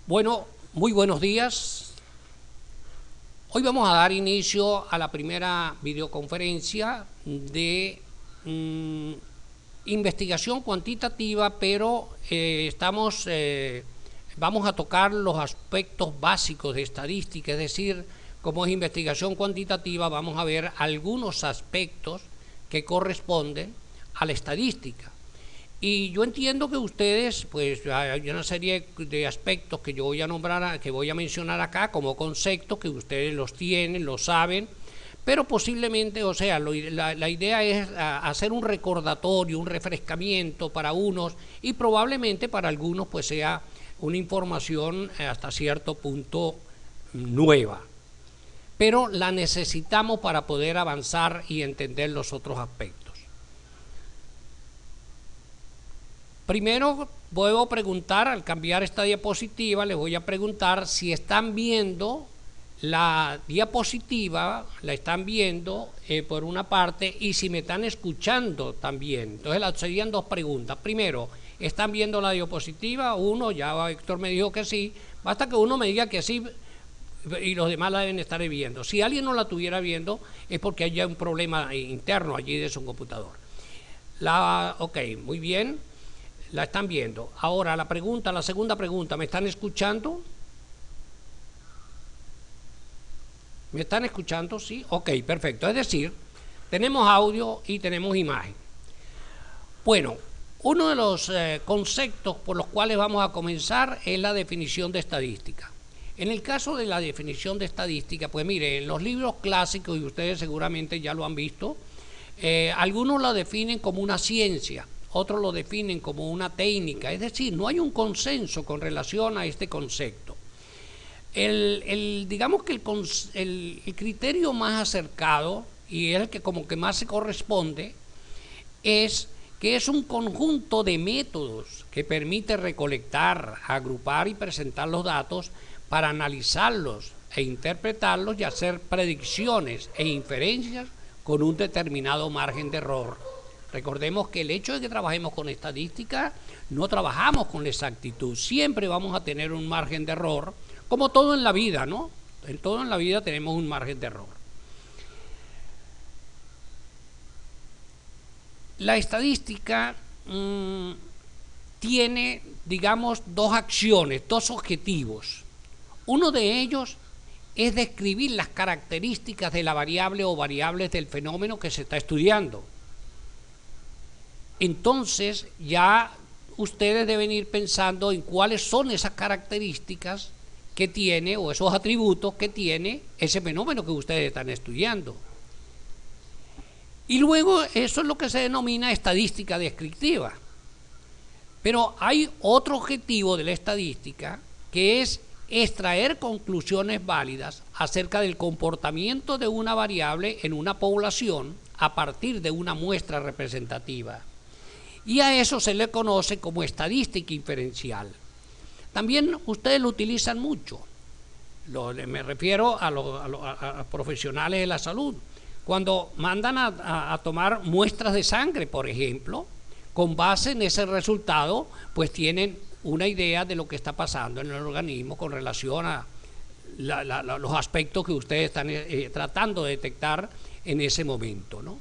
Bueno, muy buenos días. Hoy vamos a dar inicio a la primera videoconferencia de investigación cuantitativa, pero vamos a tocar los aspectos básicos de estadística, es decir, como es investigación cuantitativa, vamos a ver algunos aspectos que corresponden a la estadística. Y yo entiendo que ustedes, pues hay una serie de aspectos que yo voy a nombrar, que voy a mencionar acá como conceptos, que ustedes los tienen, los saben, pero posiblemente, o sea, la idea es hacer un recordatorio, un refrescamiento para unos y probablemente para algunos pues sea una información hasta cierto punto nueva. Pero la necesitamos para poder avanzar y entender los otros aspectos. Primero voy a preguntar, al cambiar esta diapositiva, les voy a preguntar si están viendo la diapositiva, la están viendo por una parte, y si me están escuchando también. Entonces serían dos preguntas. Primero, ¿están viendo la diapositiva? Uno, ya Héctor me dijo que sí, basta que uno me diga que sí y los demás la deben estar viendo. Si alguien no la estuviera viendo es porque hay un problema interno allí de su computador. Ok, muy bien. La están viendo. Ahora la segunda pregunta, ¿me están escuchando? ¿Me están escuchando? Sí. Ok, perfecto. Es decir, tenemos audio y tenemos imagen. Bueno, uno de los conceptos por los cuales vamos a comenzar es la definición de estadística. En el caso de la definición de estadística, pues mire, en los libros clásicos, y ustedes seguramente ya lo han visto, algunos la definen como una ciencia, otros lo definen como una técnica, es decir, no hay un consenso con relación a este concepto. Digamos que el criterio más acercado, y el que como que más se corresponde, es que es un conjunto de métodos que permite recolectar, agrupar y presentar los datos para analizarlos e interpretarlos y hacer predicciones e inferencias con un determinado margen de error. Recordemos que el hecho de que trabajemos con estadística, no trabajamos con la exactitud. Siempre vamos a tener un margen de error, como todo en la vida, ¿no? En todo en la vida tenemos un margen de error. La estadística tiene, digamos, dos acciones, dos objetivos. Uno de ellos es describir las características de la variable o variables del fenómeno que se está estudiando. Entonces ya ustedes deben ir pensando en cuáles son esas características que tiene o esos atributos que tiene ese fenómeno que ustedes están estudiando. Y luego eso es lo que se denomina estadística descriptiva. Pero hay otro objetivo de la estadística que es extraer conclusiones válidas acerca del comportamiento de una variable en una población a partir de una muestra representativa. Y a eso se le conoce como estadística inferencial. También ustedes lo utilizan mucho. Me refiero a los profesionales de la salud. Cuando mandan a tomar muestras de sangre, por ejemplo, con base en ese resultado, pues tienen una idea de lo que está pasando en el organismo con relación a los aspectos que ustedes están tratando de detectar en ese momento, ¿no?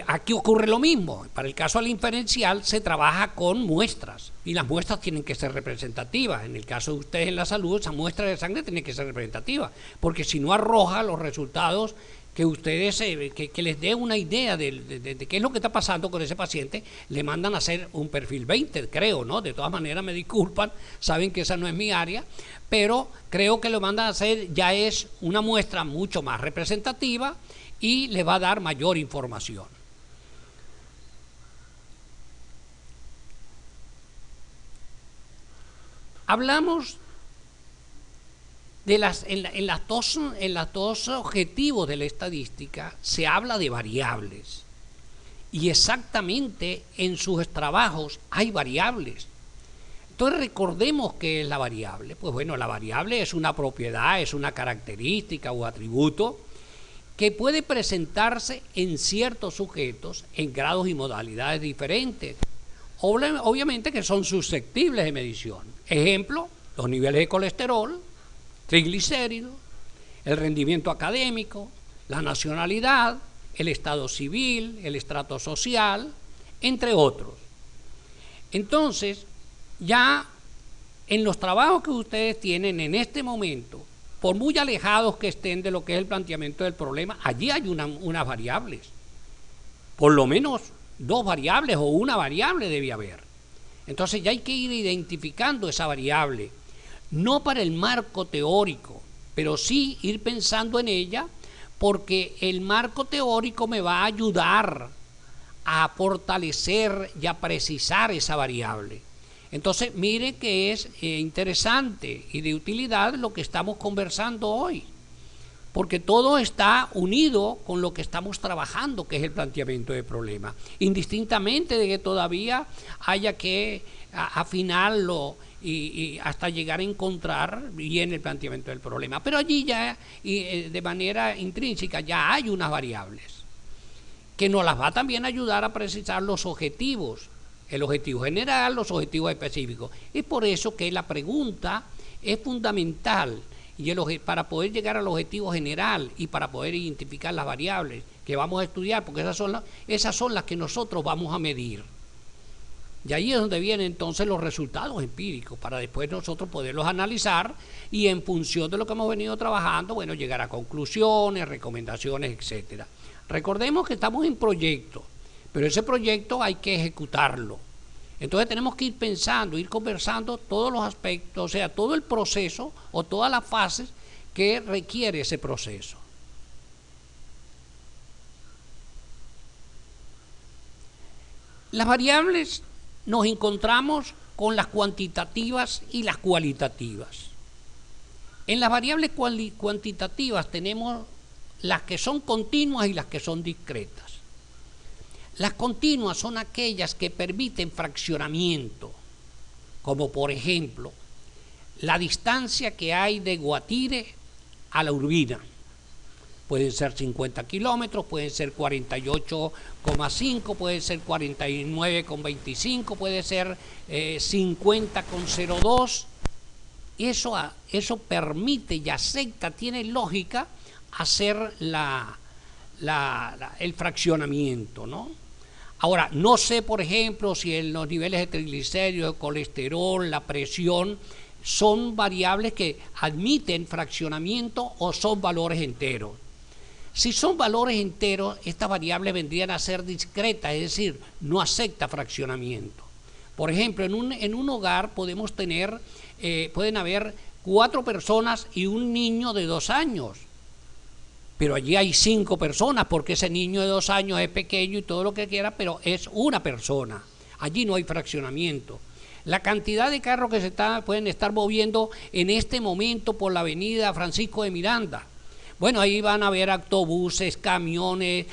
Aquí ocurre lo mismo. Para el caso del inferencial se trabaja con muestras y las muestras tienen que ser representativas. En el caso de ustedes en la salud, esa muestra de sangre tiene que ser representativa, porque si no arroja los resultados que ustedes, que les dé una idea de qué es lo que está pasando con ese paciente, le mandan a hacer un perfil 20, creo, ¿no? De todas maneras me disculpan, saben que esa no es mi área, pero creo que lo mandan a hacer, ya es una muestra mucho más representativa y le va a dar mayor información. Hablamos de en las dos objetivos de la estadística se habla de variables y exactamente en sus trabajos hay variables. Entonces recordemos qué es la variable. Pues bueno, la variable es una propiedad, es una característica o atributo que puede presentarse en ciertos sujetos en grados y modalidades diferentes, obviamente que son susceptibles de medición. Ejemplo, los niveles de colesterol, triglicéridos, el rendimiento académico, la nacionalidad, el estado civil, el estrato social, entre otros. Entonces, ya en los trabajos que ustedes tienen en este momento, por muy alejados que estén de lo que es el planteamiento del problema, allí hay unas variables. Por lo menos 2 variables o una variable debe haber. Entonces ya hay que ir identificando esa variable, no para el marco teórico, pero sí ir pensando en ella, porque el marco teórico me va a ayudar a fortalecer y a precisar esa variable. Entonces, mire que es interesante y de utilidad lo que estamos conversando hoy, porque todo está unido con lo que estamos trabajando, que es el planteamiento del problema, indistintamente de que todavía haya que afinarlo y hasta llegar a encontrar bien el planteamiento del problema. Pero allí ya, de manera intrínseca, ya hay unas variables que nos las va también a ayudar a precisar los objetivos, el objetivo general, los objetivos específicos. Es por eso que la pregunta es fundamental y para poder llegar al objetivo general y para poder identificar las variables que vamos a estudiar, porque esas son las que nosotros vamos a medir. Y ahí es donde vienen entonces los resultados empíricos, para después nosotros poderlos analizar y en función de lo que hemos venido trabajando, bueno, llegar a conclusiones, recomendaciones, etcétera. Recordemos que estamos en proyecto, pero ese proyecto hay que ejecutarlo. Entonces tenemos que ir pensando, ir conversando todos los aspectos, o sea, todo el proceso o todas las fases que requiere ese proceso. Las variables nos encontramos con las cuantitativas y las cualitativas. En las variables cuantitativas tenemos las que son continuas y las que son discretas. Las continuas son aquellas que permiten fraccionamiento, como por ejemplo la distancia que hay de Guatire a la Urbina. Pueden ser 50 kilómetros, pueden ser 48,5, puede ser 49,25, puede ser 50,02. Eso permite y acepta, tiene lógica hacer el fraccionamiento, ¿no? Ahora, no sé, por ejemplo, si en los niveles de triglicéridos, de colesterol, la presión, son variables que admiten fraccionamiento o son valores enteros. Si son valores enteros, estas variables vendrían a ser discretas, es decir, no acepta fraccionamiento. Por ejemplo, en un hogar podemos tener, pueden haber 4 personas y un niño de 2 años. Pero allí hay 5 personas, porque ese niño de 2 años es pequeño y todo lo que quiera, pero es una persona. Allí no hay fraccionamiento. La cantidad de carros que pueden estar moviendo en este momento por la avenida Francisco de Miranda. Bueno, ahí van a haber autobuses, camiones,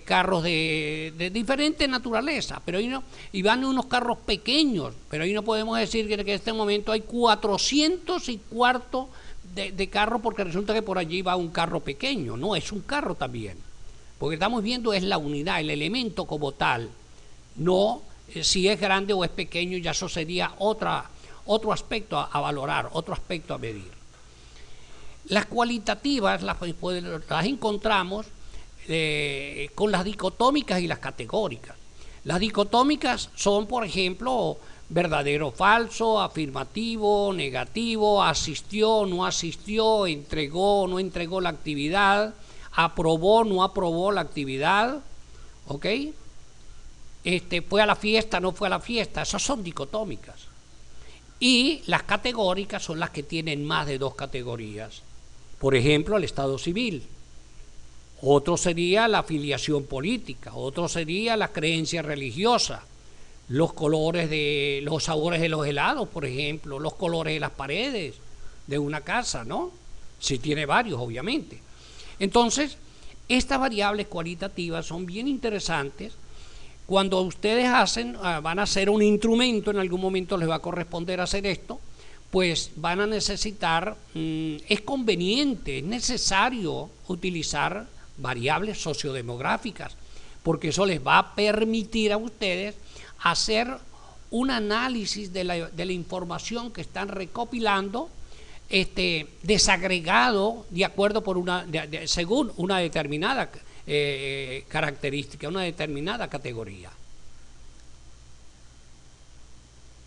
carros de diferente naturaleza, pero ahí no, y van unos carros pequeños, pero ahí no podemos decir que en este momento hay 400 y cuarto de carro, porque resulta que por allí va un carro pequeño. No, es un carro también, porque estamos viendo es la unidad, el elemento como tal, no si es grande o es pequeño, ya eso sería otro aspecto a valorar, otro aspecto a medir. Las cualitativas las encontramos con las dicotómicas y las categóricas. Las dicotómicas son, por ejemplo, verdadero, falso, afirmativo, negativo, asistió, no asistió, entregó, no entregó la actividad, aprobó, no aprobó la actividad, ¿ok? Fue a la fiesta, no fue a la fiesta. Esas son dicotómicas. Y las categóricas son las que tienen más de 2 categorías. Por ejemplo, el estado civil. Otro sería la afiliación política, otro sería la creencia religiosa, los colores los sabores de los helados, por ejemplo, los colores de las paredes de una casa, ¿no? Si tiene varios, obviamente. Entonces, estas variables cualitativas son bien interesantes. Cuando ustedes van a hacer un instrumento, en algún momento les va a corresponder hacer esto, pues van a necesitar, es conveniente, es necesario utilizar variables sociodemográficas, porque eso les va a permitir a ustedes hacer un análisis de la información que están recopilando, desagregado de acuerdo por según una determinada característica, una determinada categoría.